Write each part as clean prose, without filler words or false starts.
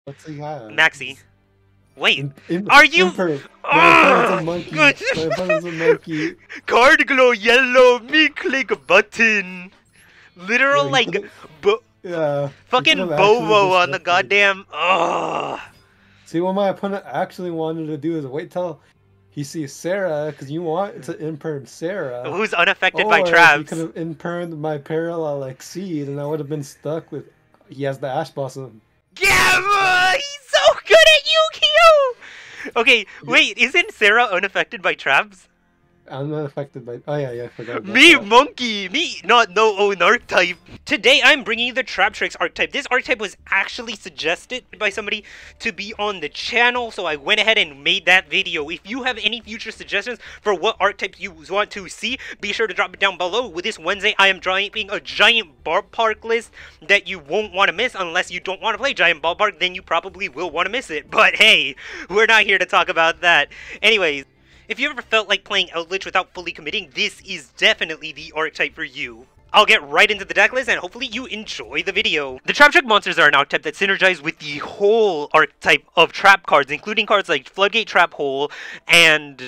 What's he have? Maxi. Wait, In are you? Imperm. Oh, My monkey. My opponent's a monkey. Card glow yellow, me click button. Literal Yo, like, yeah. fucking Bobo on the goddamn. Oh. See, what my opponent actually wanted to do is wait till he sees Sarah, because you want to imperm Sarah. Who's unaffected by Or traps. you could have impermed my parallel Exceed, and I would have been stuck with. He has the Ash Blossom. Yeah, he's so good at Yugioh! Okay, wait, isn't Sarah unaffected by traps? I'm not affected by. Oh yeah, I forgot. About Me, that. monkey! Me, not no own archetype! Today I'm bringing you the Traptrix archetype. This archetype was actually suggested by somebody to be on the channel, so I went ahead and made that video. If you have any future suggestions for what archetypes you want to see, be sure to drop it down below. With this Wednesday, I am dropping a giant ballpark list that you won't want to miss. Unless you don't want to play giant ballpark, then you probably will want to miss it. But hey, we're not here to talk about that. Anyways, if you ever felt like playing Eldlich without fully committing, this is definitely the archetype for you. I'll get right into the deck list and hopefully you enjoy the video. The Traptrix monsters are an archetype that synergize with the whole archetype of trap cards, including cards like Floodgate Trap Hole and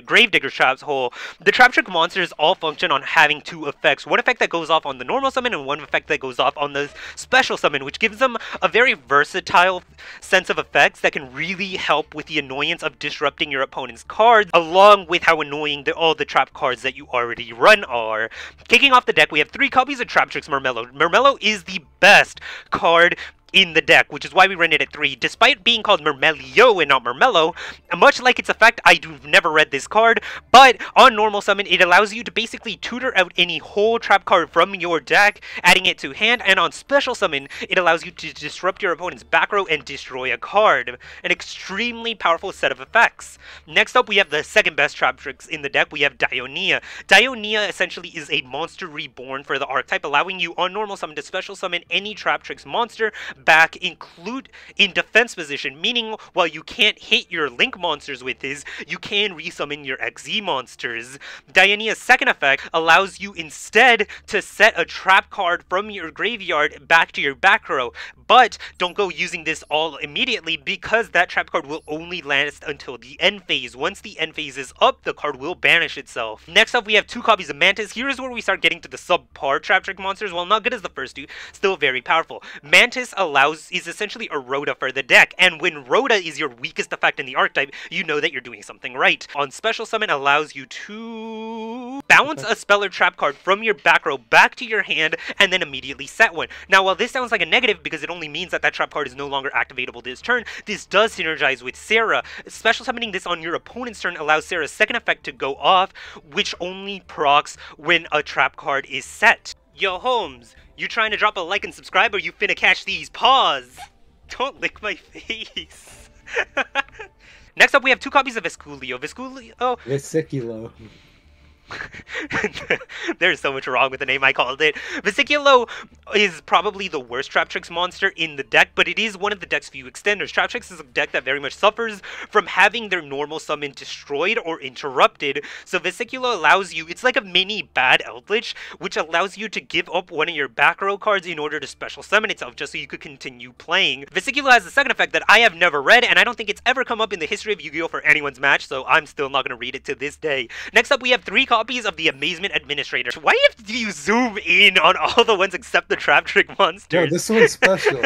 Gravedigger Trap Hole. The Traptrix monsters all function on having two effects. One effect that goes off on the normal summon and one effect that goes off on the special summon, which gives them a very versatile sense of effects that can really help with the annoyance of disrupting your opponent's cards, along with how annoying all the trap cards that you already run are. Kicking off the deck, we have 3 copies of Traptrix Mermello. Mermello is the best card in the deck, which is why we run it at 3. Despite being called Mermelio and not Mermello, much like its effect, I've never read this card, but on normal summon, it allows you to basically tutor out any whole trap card from your deck, adding it to hand, and on special summon, it allows you to disrupt your opponent's back row and destroy a card. An extremely powerful set of effects. Next up, we have the second best Traptrix in the deck. We have Dionia. Dionia essentially is a monster reborn for the archetype, allowing you on normal summon to special summon any Traptrix monster back include in defense position, meaning while you can't hit your link monsters with his, you can resummon your XZ monsters. Dionia's second effect allows you instead to set a trap card from your graveyard back to your back row, but don't go using this all immediately because that trap card will only last until the end phase. Once the end phase is up, the card will banish itself. Next up, we have 2 copies of Mantis. Here is where we start getting to the subpar Traptrix monsters. While not good as the first 2, still very powerful. Mantis is essentially a Rhoda for the deck, and when Rhoda is your weakest effect in the archetype, you know that you're doing something right. On special summon, allows you to bounce a spell or trap card from your back row back to your hand, and then immediately set one. Now, while this sounds like a negative because it only means that that trap card is no longer activatable this turn, this does synergize with Sarah. Special summoning this on your opponent's turn allows Sarah's second effect to go off, which only procs when a trap card is set. Yo, Holmes, you trying to drop a like and subscribe or you finna catch these paws? Don't lick my face. Next up, we have 2 copies of Vesculio. Vesiculo. There's so much wrong with the name I called it. Vesiculo is probably the worst Traptrix monster in the deck, but it is one of the deck's few extenders. Traptrix is a deck that very much suffers from having their normal summon destroyed or interrupted, so Vesiculo allows you, it's like a mini bad Eldlich, which allows you to give up one of your back row cards in order to special summon itself, just so you could continue playing. Vesiculo has a second effect that I have never read, and I don't think it's ever come up in the history of Yu-Gi-Oh! For anyone's match, so I'm still not going to read it to this day. Next up, we have 3 copies of the Amazement Administrator. Why do you zoom in on all the ones except the Traptrix monsters? Yo, this one's special.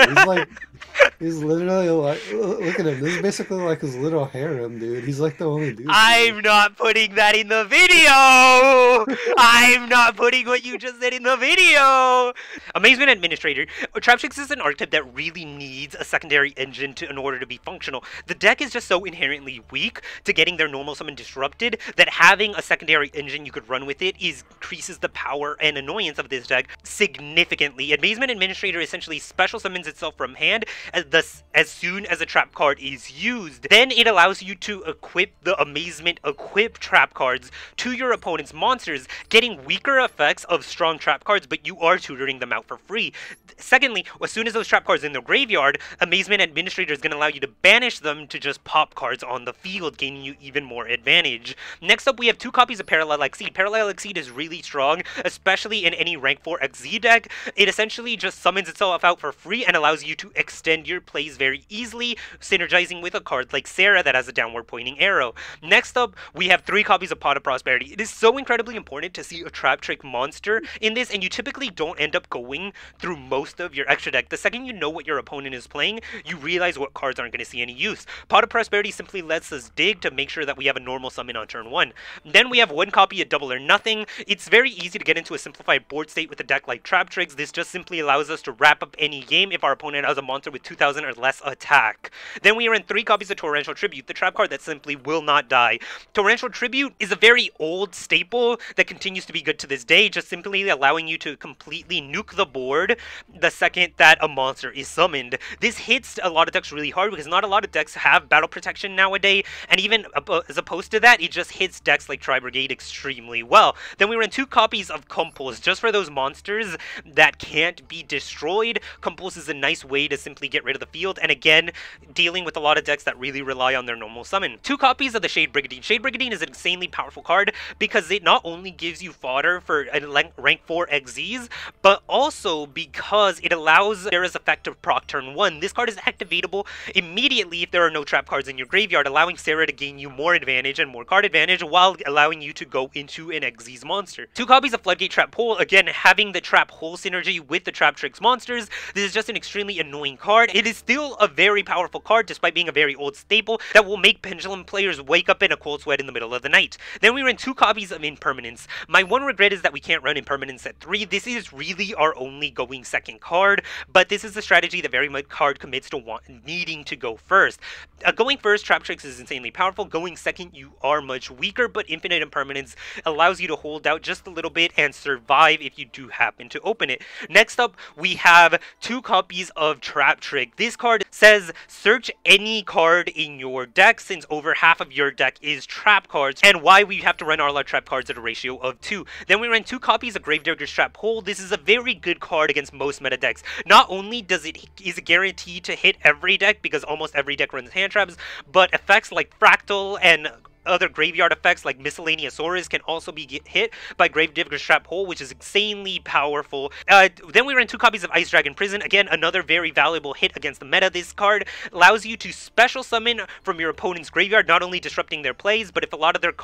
He's literally like, look at him. This is basically like his little harem, dude. He's like the only dude. I'm not putting that in the video! I'm not putting what you just said in the video! Amazement Administrator. Traptrix is an archetype that really needs a secondary engine in order to be functional. The deck is just so inherently weak to getting their normal summon disrupted that having a secondary engine you could run with it increases the power and annoyance of this deck significantly. Amazement Administrator essentially special summons itself from hand as soon as a trap card is used. Then it allows you to equip the Amazement Equip trap cards to your opponent's monsters, getting weaker effects of strong trap cards, but you are tutoring them out for free. Secondly, as soon as those trap cards are in the graveyard, Amazement Administrator is going to allow you to banish them to just pop cards on the field, gaining you even more advantage. Next up, we have 2 copies of Parallel Exceed. Parallel Exceed is really strong, especially in any rank 4 XZ deck. It essentially just summons itself out for free and allows you to extend your plays very easily, synergizing with a card like Sarah that has a downward pointing arrow. Next up, we have 3 copies of Pot of Prosperity. It is so incredibly important to see a Traptrix monster in this, and you typically don't end up going through most of your extra deck. The second you know what your opponent is playing, you realize what cards aren't going to see any use. Pot of Prosperity simply lets us dig to make sure that we have a normal summon on turn 1. Then we have 1 copy of Double or Nothing. It's very easy to get into a simplified board state with a deck like Traptrix. This just simply allows us to wrap up any game if our opponent has a monster with 2,000 or less attack. Then we are in 3 copies of Torrential Tribute, the trap card that simply will not die. Torrential Tribute is a very old staple that continues to be good to this day, just simply allowing you to completely nuke the board the second that a monster is summoned. This hits a lot of decks really hard because not a lot of decks have battle protection nowadays, and even as opposed to that, it just hits decks like Tri-Brigade extremely well. Then we run 2 copies of Compulse, just for those monsters that can't be destroyed. Compulse is a nice way to simply get rid of the field, and again, dealing with a lot of decks that really rely on their normal summon. 2 copies of the Shade Brigandine. Shade Brigandine is an insanely powerful card because it not only gives you fodder for rank 4 XZs, but also because it allows Sarah's effect to proc turn 1. This card is activatable immediately if there are no trap cards in your graveyard, allowing Sarah to gain you more advantage and more card advantage while allowing you to go into an XZ's monster. 2 copies of Floodgate Trap Hole, again having the Trap Hole synergy with the Traptrix monsters. This is just an extremely annoying card. It is still a very powerful card despite being a very old staple that will make Pendulum players wake up in a cold sweat in the middle of the night. Then we run 2 copies of Impermanence. My one regret is that we can't run Impermanence at 3. This is really our only going second card, but this is a strategy that very much card commits to needing to go first. Going first, Traptrix is insanely powerful. Going second, you are much weaker, but Infinite Impermanence allows you to hold out just a little bit and survive if you do happen to open it. Next up, we have 2 copies of Traptrix. This card says search any card in your deck, since over half of your deck is trap cards, and why we have to run all our trap cards at a ratio of 2. Then we run 2 copies of Gravedigger's Trap Hole. This is a very good card against most meta decks. Not only is it guaranteed to hit every deck because almost every deck runs hand traps, but effects like Fractal and other graveyard effects like Miscellaneousaurus can also be hit by Gravedigger's Trap Hole, which is insanely powerful. Then we run 2 copies of Ice Dragon Prison. Again, another very valuable hit against the meta. This card allows you to special summon from your opponent's graveyard, not only disrupting their plays, but if a lot of their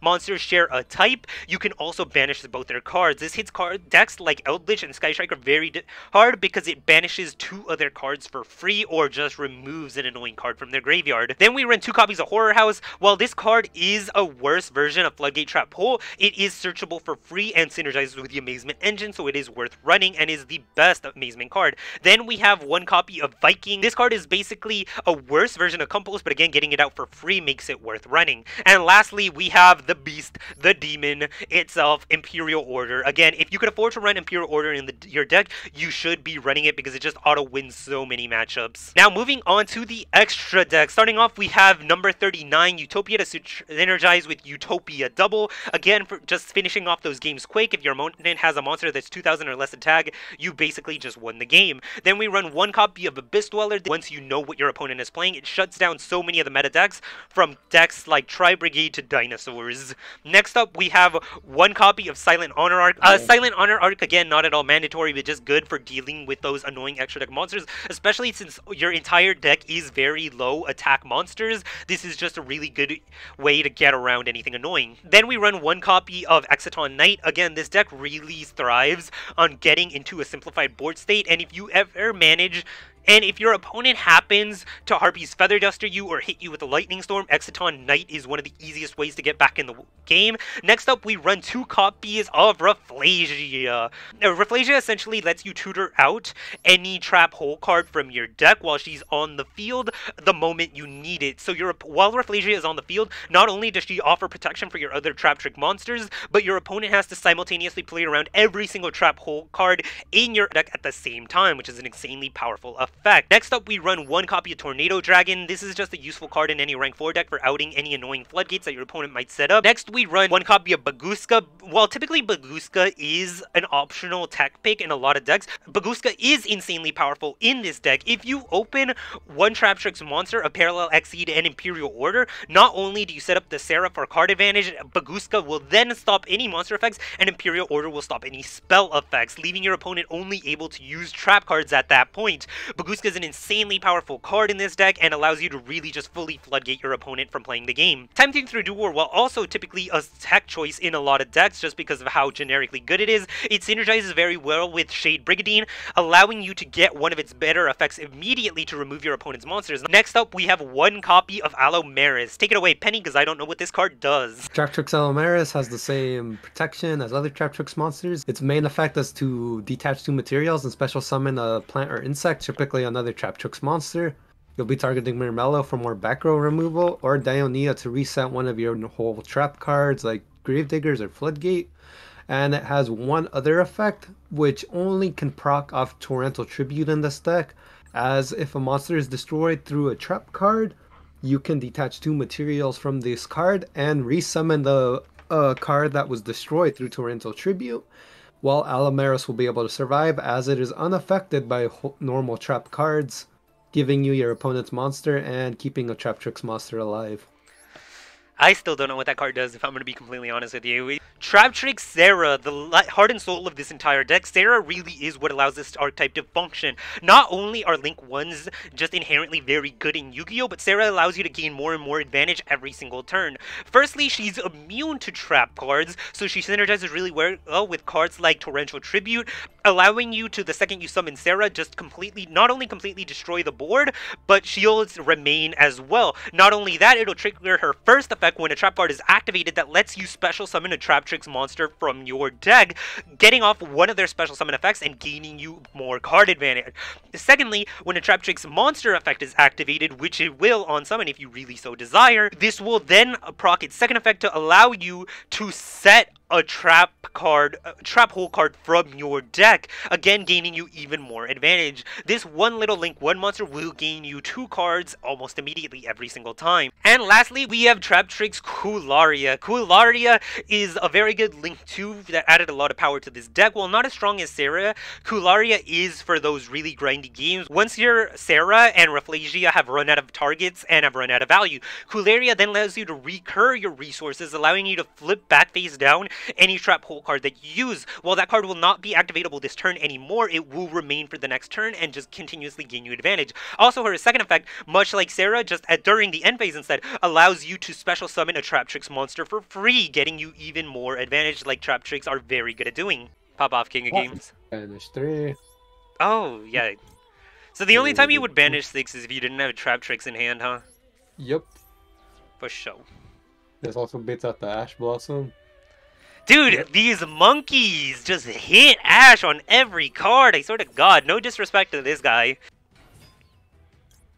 monsters share a type, you can also banish both their cards. This hits decks like Eldlich and Sky Striker very hard because it banishes 2 other cards for free or just removes an annoying card from their graveyard. Then we run 2 copies of Horror House. While this card is a worse version of Floodgate Trap Hole, it is searchable for free and synergizes with the Amazement engine, so it is worth running and is the best Amazement card. Then we have 1 copy of Viking. This card is basically a worse version of Compulse, but again, getting it out for free makes it worth running. And lastly, we have the Beast, the Demon itself, Imperial Order. Again, if you could afford to run Imperial Order in your deck, you should be running it because it just auto-wins so many matchups. Now, moving on to the extra deck. Starting off, we have number 39, Utopia to synergize with Utopia Double. Again, for just finishing off those games quick, if your opponent has a monster that's 2,000 or less attack, you basically just won the game. Then we run 1 copy of Abyss Dweller. Once you know what your opponent is playing, it shuts down so many of the meta decks, from decks like Tri-Brigade to Dinosaurs. Next up, we have 1 copy of Silent Honor Arc. Silent Honor Arc, again, not at all mandatory, but just good for dealing with those annoying extra deck monsters, especially since your entire deck is very low attack monsters. This is just a really good way to get around anything annoying. Then we run 1 copy of Exciton Knight. Again, this deck really thrives on getting into a simplified board state, and if you ever manage And if your opponent happens to Harpy's Feather Duster you or hit you with a Lightning Storm, Exciton Knight is one of the easiest ways to get back in the game. Next up, we run 2 copies of Rafflesia. Rafflesia essentially lets you tutor out any trap hole card from your deck while she's on the field the moment you need it. So while Rafflesia is on the field, not only does she offer protection for your other Traptrix monsters, but your opponent has to simultaneously play around every single trap hole card in your deck at the same time, which is an insanely powerful effect. effect. Next up, we run one copy of Tornado Dragon. This is just a useful card in any rank 4 deck for outing any annoying floodgates that your opponent might set up. Next, we run one copy of Baguska. While typically Baguska is an optional tech pick in a lot of decks, Baguska is insanely powerful in this deck. If you open one Traptrix monster, a Parallel Exceed, and Imperial Order, not only do you set up the Sarah for card advantage, Baguska will then stop any monster effects, and Imperial Order will stop any spell effects, leaving your opponent only able to use trap cards at that point. Baguska is an insanely powerful card in this deck and allows you to really just fully floodgate your opponent from playing the game. Time Thing through Duel, while also typically a tech choice in a lot of decks just because of how generically good it is, it synergizes very well with Shade Brigandine, allowing you to get one of its better effects immediately to remove your opponent's monsters. Next up, we have one copy of Alomaris. Take it away, Penny, because I don't know what this card does. Traptrix Alomaris has the same protection as other Traptrix monsters. Its main effect is to detach 2 materials and special summon a plant or insect, typically another Traptrix monster. You'll be targeting Murmello for more back row removal, or Dionia to reset one of your whole trap cards like Gravediggers or Floodgate. And it has one other effect, which only can proc off Torrential Tribute in this deck, as if a monster is destroyed through a trap card, you can detach 2 materials from this card and resummon the card that was destroyed through Torrential Tribute, while Alomaris will be able to survive as it is unaffected by normal trap cards, giving you your opponent's monster and keeping a Traptrix monster alive. I still don't know what that card does, if I'm going to be completely honest with you. Traptrix Sarah, the heart and soul of this entire deck. Sarah really is what allows this archetype to function. Not only are Link 1s just inherently very good in Yu-Gi-Oh!, but Sarah allows you to gain more and more advantage every single turn. Firstly, she's immune to trap cards, so she synergizes really well with cards like Torrential Tribute, allowing you to, the second you summon Sarah, just not only completely destroy the board, but shields remain as well. Not only that, it'll trigger her first effect when a trap card is activated that lets you special summon a Traptrix monster from your deck, getting off one of their special summon effects and gaining you more card advantage. Secondly, when a Traptrix monster effect is activated, which it will on summon if you really so desire, this will then proc its second effect to allow you to set a trap hole card from your deck, again gaining you even more advantage. This one little Link 1 monster will gain you 2 cards almost immediately every single time. And lastly, we have Traptrix Coolaria. Coolaria is a very good Link 2 that added a lot of power to this deck. While not as strong as Sarah, Coolaria is for those really grindy games. Once your Sarah and Rafflesia have run out of targets and have run out of value, Coolaria then allows you to recur your resources, allowing you to flip back face down any trap hole card that you use. While that card will not be activatable this turn anymore, it will remain for the next turn and just continuously gain you advantage. Also, her second effect, much like Sarah, just during the end phase instead, allows you to special summon a Traptrix monster for free, getting you even more advantage like Traptrix are very good at doing. Pop off, King of Games. Banish 3. Oh, yeah. So the only time you would banish 6 is if you didn't have a Traptrix in hand, huh? Yep. For sure. This also beats out the Ash Blossom. Dude, these monkeys just hit Ash on every card. I swear to God, no disrespect to this guy.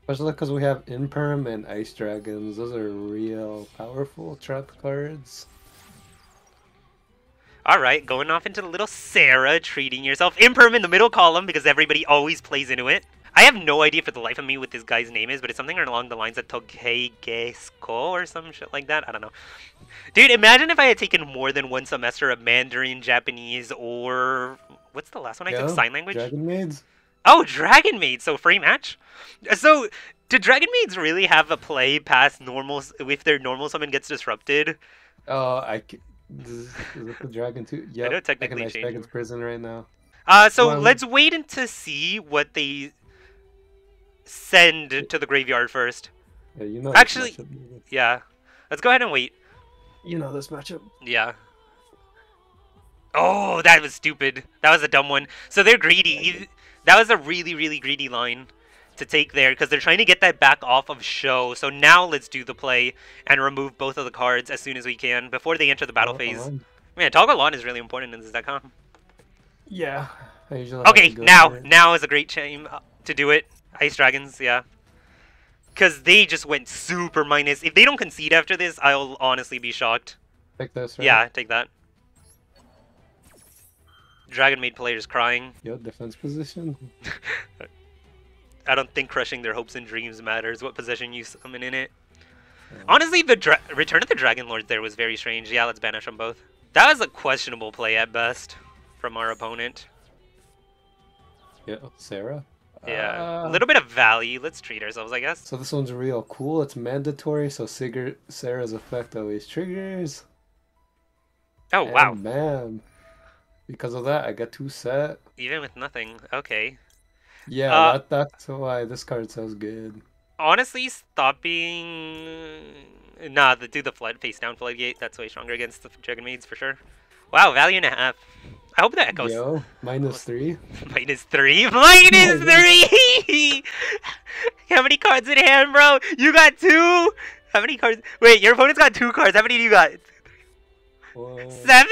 Especially because we have Imperm and Ice Dragons. Those are real powerful trap cards. Alright, going off into the little Sarah, treating yourself. Imperm in the middle column because everybody always plays into it. I have no idea for the life of me what this guy's name is, but it's something along the lines of Togegesko or some shit like that. I don't know. Dude, imagine if I had taken more than one semester of Mandarin, Japanese, or... What's the last one I took? Sign language? Dragon Maids? Oh, Dragon Maids! So, free match? So, do Dragon Maids really have a play past normal... if their normal summon gets disrupted? Oh, is it the Dragon 2? Yeah, I know technically Ice Dragon's prison right now. Let's wait to see what they send to the graveyard first. Yeah, you know. Actually, yeah. Let's go ahead and wait. You know this matchup. Yeah. Oh, that was stupid. That was a dumb one. So they're greedy. That was a really, really greedy line to take there because they're trying to get that back off of show. So now let's do the play and remove both of the cards as soon as we can before they enter the battle phase. Man, Togolon is really important in this deck, huh? Yeah. I usually okay, now is a great time to do it. Ice Dragons, yeah. Because they just went super minus. If they don't concede after this, I'll honestly be shocked. Take this, right? Yeah, take that. Dragon Maid players crying. Yo, defense position. I don't think crushing their hopes and dreams matters. What possession you summon in it. Honestly, the Return of the Dragon Lord there was very strange. Yeah, let's banish them both. That was a questionable play at best from our opponent. Yeah, Sarah? Yeah, a little bit of value. Let's treat ourselves, I guess. So this one's real cool. It's mandatory, so Sarah's effect always triggers. Oh, wow. And man, because of that, I got 2 set. Even with nothing. Okay. Yeah, that's why this card sounds good. Honestly, stopping... Nah, do the flood face down floodgate. That's way stronger against the Dragon Maids for sure. Wow, value and a half. I hope that echoes. Yo, -3. -3? -3! How many cards in hand, bro? You got 2? How many cards? Wait, your opponent's got 2 cards. How many do you got? 7?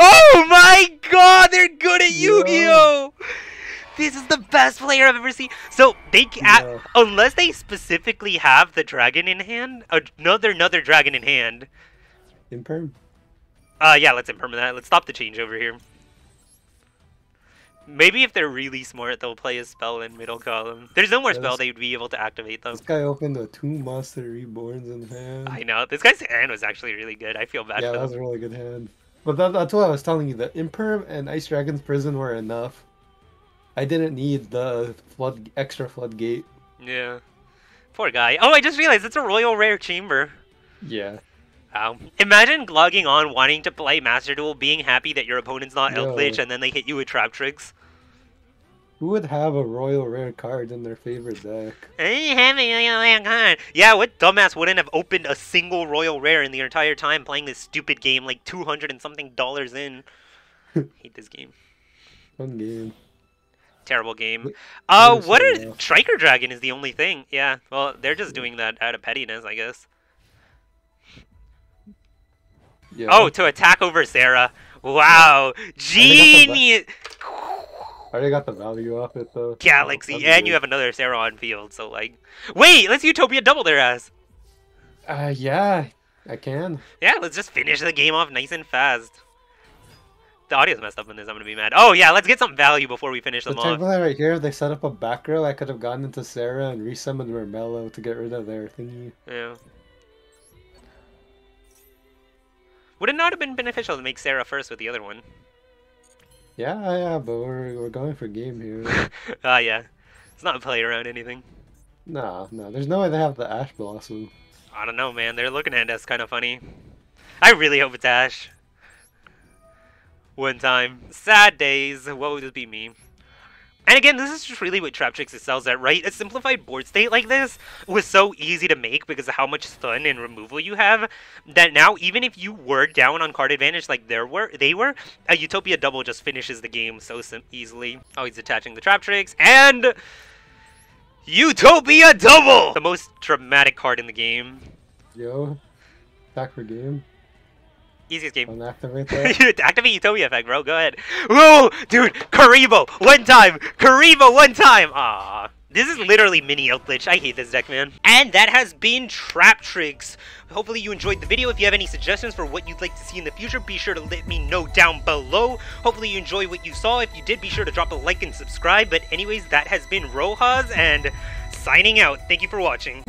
Oh my god, they're good at Yu-Gi-Oh! This is the best player I've ever seen. So they unless they specifically have the dragon in hand, another dragon in hand. Imperm. Yeah, let's imperm that. Let's stop the change over here. Maybe if they're really smart, they'll play a spell in middle column. There's no more spell they'd be able to activate though. This guy opened the 2 monster reborns in hand. I know. This guy's hand was actually really good. I feel bad for him. Yeah, that was a really good hand. But that's what I was telling you. The Imperm and Ice Dragon's Prison were enough. I didn't need the extra floodgate. Yeah. Poor guy. Oh, I just realized it's a royal rare chamber. Yeah. Imagine logging on, wanting to play Master Duel, being happy that your opponent's not Eldlich, and then they hit you with Traptrix. Who would have a royal rare card in their favorite deck? I didn't have a royal rare card. Yeah, what dumbass wouldn't have opened a single royal rare in the entire time playing this stupid game, like $200 and something in? Hate this game. Fun game. Terrible game. What are Striker Dragon is the only thing. Yeah, well, they're just doing that out of pettiness, I guess. Yeah. Oh, to attack over Sarah. Wow, genius! I already got the value off it though. Galaxy, and you have another Sarah on field, so like, wait, let's Utopia double their ass. Yeah, I can. Yeah, let's just finish the game off nice and fast. The audio's messed up in this. I'm gonna be mad. Oh yeah, let's get some value before we finish them off. Right here, they set up a back row. I could have gone into Sarah and resummoned Mermello to get rid of their thingy. Yeah. Would it not have been beneficial to make Sarah first with the other one? Yeah, but we're going for game here. Yeah. It's not a play around anything. No, there's no way they have the Ash Blossom. I don't know, man. They're looking at us kind of funny. I really hope it's Ash. One time. Sad days. What would it be me? And again, this is just really what Traptrix excels at, right? A simplified board state like this was so easy to make because of how much stun and removal you have, that now even if you were down on card advantage like they were, a Utopia double just finishes the game so easily. Oh, he's attaching the Traptrix, and Utopia double! The most dramatic card in the game. Yo, back for game. Easiest game. Unactivate that. You activate Utopia effect, bro. Go ahead. Whoa, dude. Karibo, one time. Karibo, one time. Ah, this is literally mini Eldlich. I hate this deck, man. And that has been Traptrix. Hopefully you enjoyed the video. If you have any suggestions for what you'd like to see in the future, be sure to let me know down below. Hopefully you enjoyed what you saw. If you did, be sure to drop a like and subscribe. But anyways, that has been Rojas and signing out. Thank you for watching.